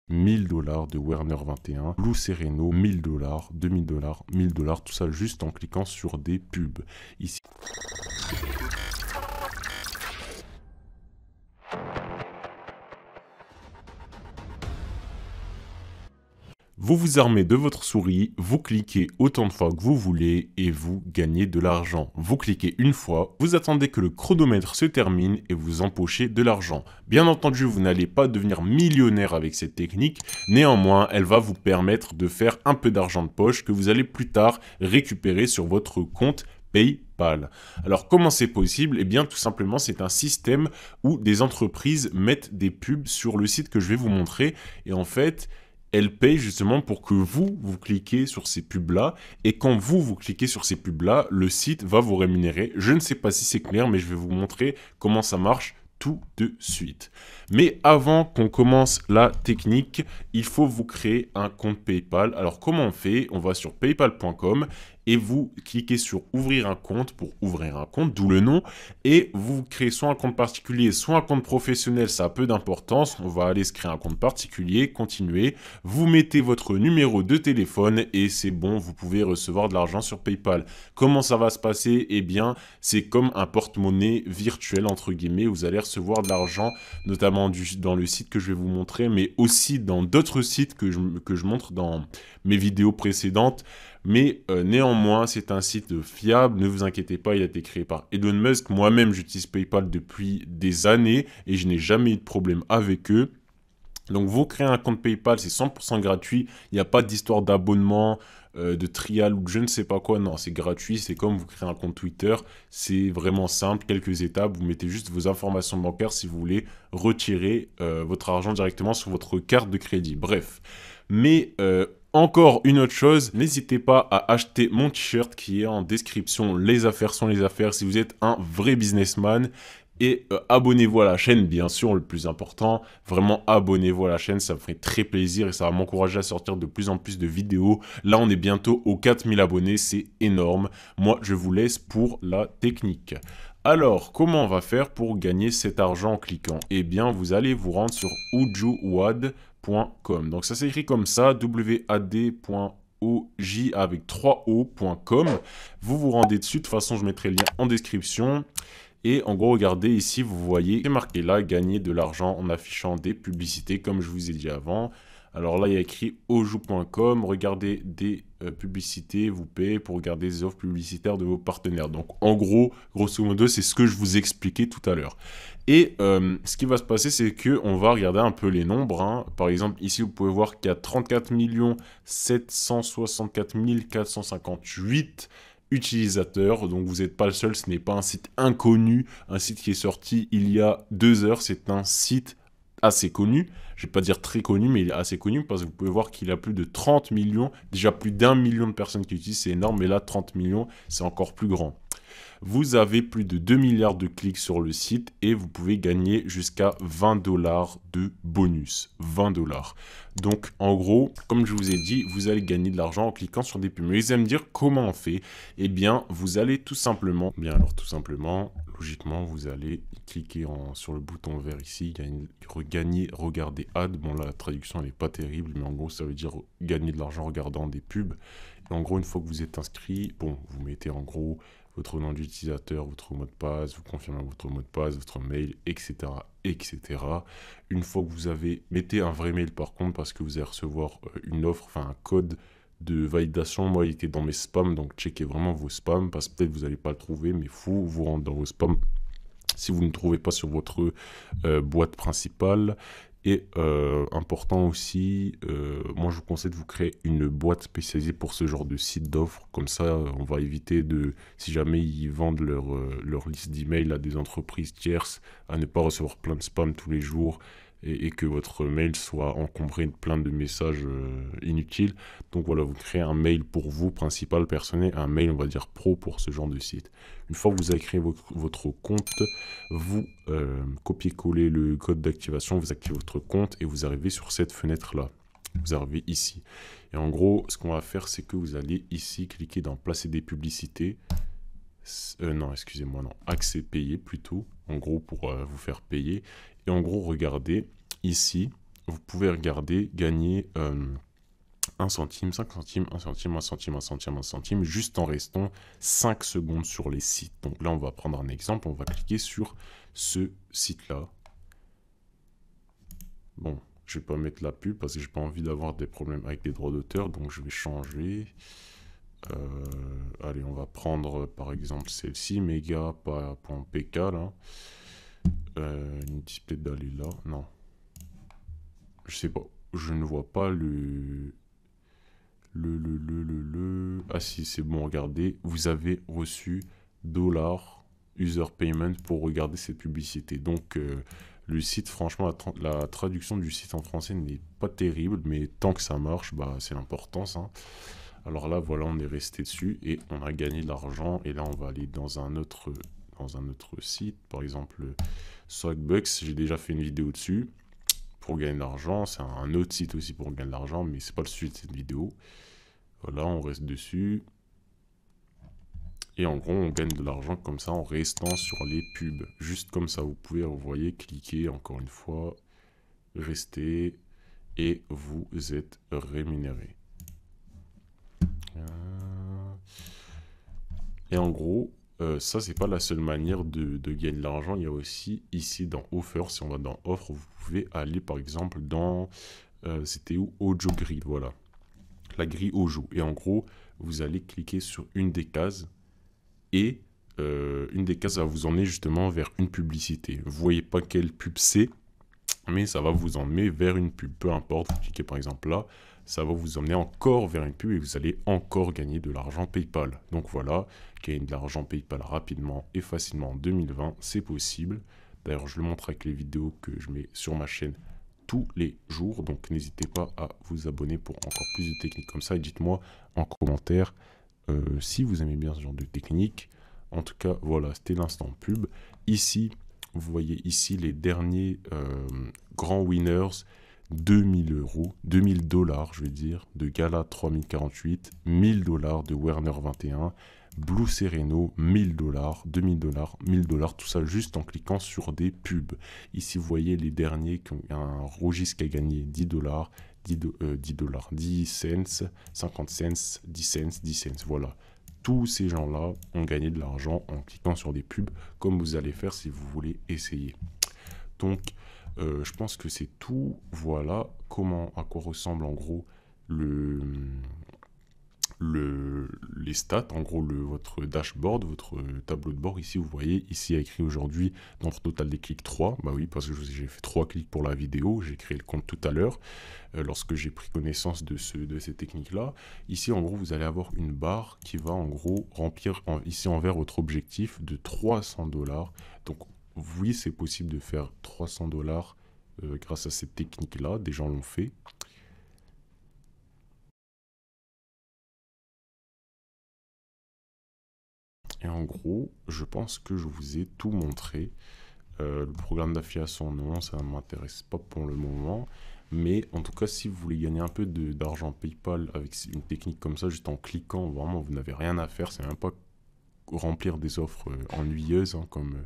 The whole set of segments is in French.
1000 $ de Werner 21, Lou Sereno, 1000 $, 2000 $, 1000 $, tout ça juste en cliquant sur des pubs. Ici. Vous vous armez de votre souris, vous cliquez autant de fois que vous voulez et vous gagnez de l'argent. Vous cliquez une fois, vous attendez que le chronomètre se termine et vous empochez de l'argent. Bien entendu, vous n'allez pas devenir millionnaire avec cette technique, néanmoins, elle va vous permettre de faire un peu d'argent de poche que vous allez plus tard récupérer sur votre compte PayPal. Alors comment c'est possible? Eh bien tout simplement c'est un système où des entreprises mettent des pubs sur le site que je vais vous montrer et en fait elles payent justement pour que vous cliquez sur ces pubs-là. Et quand vous cliquez sur ces pubs-là, le site va vous rémunérer. Je ne sais pas si c'est clair, mais je vais vous montrer comment ça marche tout de suite. Mais avant qu'on commence la technique, il faut vous créer un compte PayPal. Alors comment on fait? On va sur paypal.com et vous cliquez sur ouvrir un compte pour ouvrir un compte, d'où le nom, et vous créez soit un compte particulier, soit un compte professionnel, ça a peu d'importance. On va aller se créer un compte particulier, continuer, vous mettez votre numéro de téléphone et c'est bon, vous pouvez recevoir de l'argent sur PayPal. Comment ça va se passer? Eh bien, c'est comme un porte-monnaie virtuel, entre guillemets, vous allez recevoir de l'argent, notamment dans le site que je vais vous montrer, mais aussi dans d'autres sites que je montre dans mes vidéos précédentes. Mais néanmoins, c'est un site fiable, ne vous inquiétez pas, il a été créé par Elon Musk. Moi-même, j'utilise PayPal depuis des années et je n'ai jamais eu de problème avec eux. Donc, vous créez un compte PayPal, c'est 100% gratuit. Il n'y a pas d'histoire d'abonnement, de trial ou de je ne sais pas quoi. Non, c'est gratuit. C'est comme vous créez un compte Twitter. C'est vraiment simple, quelques étapes. Vous mettez juste vos informations bancaires si vous voulez retirer votre argent directement sur votre carte de crédit. Bref. Mais encore une autre chose, n'hésitez pas à acheter mon t-shirt qui est en description. Les affaires sont les affaires. Si vous êtes un vrai businessman. Et abonnez-vous à la chaîne, bien sûr, le plus important. Vraiment, abonnez-vous à la chaîne, ça me ferait très plaisir et ça va m'encourager à sortir de plus en plus de vidéos. Là, on est bientôt aux 4000 abonnés, c'est énorme. Moi, je vous laisse pour la technique. Alors, comment on va faire pour gagner cet argent en cliquant? Eh bien, vous allez vous rendre sur ujuwad.com. Donc, ça s'écrit comme ça, wad.oj avec 3o.com. Vous vous rendez dessus, de toute façon, je mettrai le lien en description. Et en gros, regardez ici, vous voyez, c'est marqué là, gagner de l'argent en affichant des publicités, comme je vous ai dit avant. Alors là, il y a écrit ojou.com, regardez des publicités, vous payez pour regarder des offres publicitaires de vos partenaires. Donc en gros, grosso modo, c'est ce que je vous expliquais tout à l'heure. Et ce qui va se passer, c'est qu'on va regarder un peu les nombres. Hein. Par exemple, ici, vous pouvez voir qu'il y a 34 764 458 utilisateurs, donc vous n'êtes pas le seul, ce n'est pas un site inconnu, un site qui est sorti il y a 2 heures, c'est un site assez connu, je vais pas dire très connu, mais il est assez connu parce que vous pouvez voir qu'il a plus de 30 millions, déjà plus d'1 million de personnes qui utilisent, c'est énorme, mais là 30 millions, c'est encore plus grand. Vous avez plus de 2 milliards de clics sur le site et vous pouvez gagner jusqu'à 20 $ de bonus. 20 $. Donc, en gros, comme je vous ai dit, vous allez gagner de l'argent en cliquant sur des pubs. Mais vous allez me dire comment on fait? Eh bien, vous allez tout simplement, logiquement, vous allez cliquer sur le bouton vert ici, gagner, regarder ad. Bon, la traduction, elle n'est pas terrible, mais en gros, ça veut dire gagner de l'argent en regardant des pubs. Et en gros, une fois que vous êtes inscrit, bon, vous mettez en gros votre nom d'utilisateur, votre mot de passe, vous confirmez votre mot de passe, votre mail, etc., etc. Une fois que vous avez... Mettez un vrai mail par contre parce que vous allez recevoir une offre, enfin un code de validation. Moi, il était dans mes spams, donc checkez vraiment vos spams parce que peut-être vous n'allez pas le trouver, mais il faut vous rendre dans vos spams si vous ne trouvez pas sur votre boîte principale. Et important aussi, moi je vous conseille de vous créer une boîte spécialisée pour ce genre de site d'offres. Comme ça, on va éviter de, si jamais ils vendent leur liste d'emails à des entreprises tierces, à ne pas recevoir plein de spam tous les jours et que votre mail soit encombré de plein de messages inutiles. Donc voilà, vous créez un mail pour vous, principal, personnel, un mail, on va dire pro pour ce genre de site. Une fois que vous avez créé votre compte, vous copiez-collez le code d'activation, vous activez votre compte et vous arrivez sur cette fenêtre-là. Vous arrivez ici. Et en gros, ce qu'on va faire, c'est que vous allez ici cliquer dans placer des publicités. Non, excusez-moi, non. Accès payé plutôt. En gros, pour vous faire payer. Et en gros, regardez ici. vous pouvez regarder, gagner 1 centime, 5 centimes, 1 centime, 1 centime, 1 centime, 1 centime, juste en restant 5 secondes sur les sites. Donc là, on va prendre un exemple, on va cliquer sur ce site-là. Bon, je vais pas mettre la pub parce que j'ai pas envie d'avoir des problèmes avec les droits d'auteur, donc je vais changer. Allez, on va prendre par exemple celle-ci, mega.pk là. Il me dit peut-être d'aller là, non. Je sais pas, je ne vois pas Ah si, c'est bon, regardez, vous avez reçu $ user payment pour regarder cette publicité. Donc le site, franchement, la traduction du site en français n'est pas terrible, mais tant que ça marche, bah, c'est l'importance, hein. Alors là, voilà, on est resté dessus et on a gagné de l'argent. Et là, on va aller dans un autre site, par exemple Swagbucks. J'ai déjà fait une vidéo dessus pour gagner de l'argent. C'est un autre site aussi pour gagner de l'argent, mais c'est pas le sujet de cette vidéo. Voilà, on reste dessus. Et en gros, on gagne de l'argent comme ça en restant sur les pubs. Juste comme ça, vous pouvez, vous voyez, cliquer encore une fois, rester et vous êtes rémunéré. Et en gros, ça, c'est pas la seule manière de gagner de l'argent. Il y a aussi ici dans Offer, si on va dans Offre, vous pouvez aller par exemple dans, c'était où? Ojo Grill, voilà. La grille Ojo. Et en gros, vous allez cliquer sur une des cases et une des cases va vous emmener justement vers une publicité. Vous voyez pas quelle pub c'est, mais ça va vous emmener vers une pub. Peu importe, vous cliquez par exemple là, ça va vous emmener encore vers une pub et vous allez encore gagner de l'argent PayPal. Donc voilà, gagner de l'argent PayPal rapidement et facilement en 2020, c'est possible. D'ailleurs, je le montre avec les vidéos que je mets sur ma chaîne tous les jours. Donc n'hésitez pas à vous abonner pour encore plus de techniques comme ça. Et dites-moi en commentaire si vous aimez bien ce genre de technique. En tout cas, voilà, c'était l'instant pub. Ici, vous voyez ici les derniers grands winners. 2000 €, 2000 $, je vais dire, de Gala 3048, 1000 $ de Werner 21, Blue Sereno, 1000 $, 2000 $, 1000 $, tout ça juste en cliquant sur des pubs. Ici, vous voyez les derniers qui ont un Rogis qui a gagné 10 $, 10 cents, 50 cents, 10 cents, 10 cents, voilà. Tous ces gens-là ont gagné de l'argent en cliquant sur des pubs, comme vous allez faire si vous voulez essayer. Donc, je pense que c'est tout. Voilà à quoi ressemble en gros les stats, en gros votre dashboard, votre tableau de bord. Ici, vous voyez, ici il y a écrit aujourd'hui nombre total des clics 3. Bah oui, parce que j'ai fait 3 clics pour la vidéo. J'ai créé le compte tout à l'heure lorsque j'ai pris connaissance de ces techniques-là. Ici, en gros, vous allez avoir une barre qui va en gros remplir ici en vert votre objectif de 300 $. Donc, oui, c'est possible de faire 300 $ grâce à cette technique-là. Des gens l'ont fait. Et en gros, je pense que je vous ai tout montré. Le programme d'affiliation, non, ça ne m'intéresse pas pour le moment. Mais en tout cas, si vous voulez gagner un peu d'argent PayPal avec une technique comme ça, juste en cliquant, vraiment, vous n'avez rien à faire. C'est même pas remplir des offres ennuyeuses, hein, comme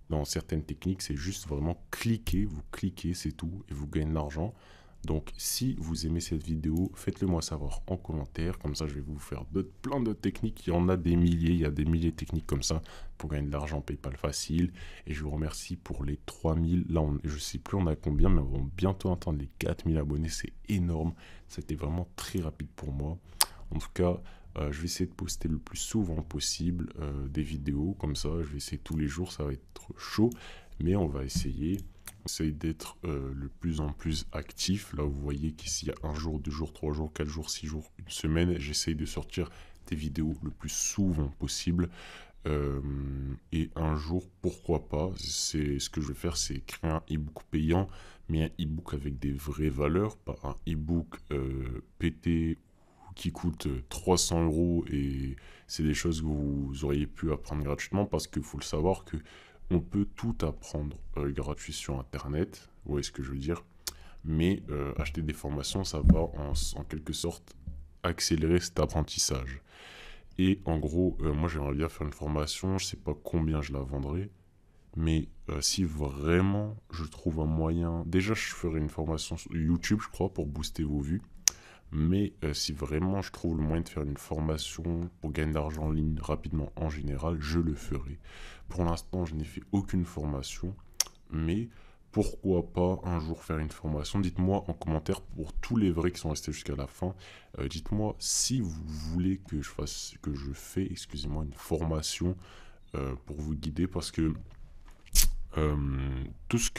dans certaines techniques. C'est juste vraiment cliquer, vous cliquez, c'est tout, et vous gagnez de l'argent. Donc, si vous aimez cette vidéo, faites-le moi savoir en commentaire. Comme ça, je vais vous faire plein d'autres techniques. Il y en a des milliers, il y a des milliers de techniques comme ça pour gagner de l'argent PayPal facile. Et je vous remercie pour les 3000. Là, je ne sais plus on a combien, mais on va bientôt atteindre les 4000 abonnés. C'est énorme. C'était vraiment très rapide pour moi. En tout cas, je vais essayer de poster le plus souvent possible des vidéos. Comme ça, je vais essayer tous les jours. Ça va être chaud, mais on va essayer. Essaye d'être le plus en plus actif. Là, vous voyez qu'ici, il y a 1 jour, 2 jours, 3 jours, 4 jours, 6 jours, une semaine. J'essaye de sortir des vidéos le plus souvent possible. Et un jour, pourquoi pas, ce que je vais faire, c'est créer un e-book payant, mais un e-book avec des vraies valeurs, pas un e-book pété qui coûte 300 € et c'est des choses que vous auriez pu apprendre gratuitement, parce qu'il faut le savoir que on peut tout apprendre gratuit sur Internet, vous voyez ce que je veux dire, mais acheter des formations, ça va en quelque sorte accélérer cet apprentissage. Et en gros, moi j'aimerais bien faire une formation, je sais pas combien je la vendrai, Mais si vraiment je trouve un moyen, déjà je ferai une formation sur YouTube, je crois, pour booster vos vues. Mais si vraiment je trouve le moyen de faire une formation pour gagner de l'argent en ligne rapidement en général, je le ferai. Pour l'instant, je n'ai fait aucune formation, mais pourquoi pas un jour faire une formation. Dites-moi en commentaire pour tous les vrais qui sont restés jusqu'à la fin. Dites-moi si vous voulez que je fasse, que je fais, excusez-moi, une formation pour vous guider parce que euh, toutes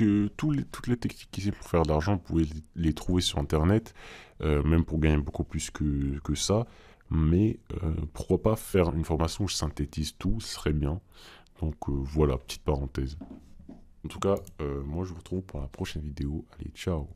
les techniques ici pour faire de l'argent, vous pouvez les trouver sur internet, même pour gagner beaucoup plus que ça. Mais pourquoi pas faire une formation où je synthétise tout, ce serait bien. Donc voilà, petite parenthèse. En tout cas, moi je vous retrouve pour la prochaine vidéo. Allez, ciao!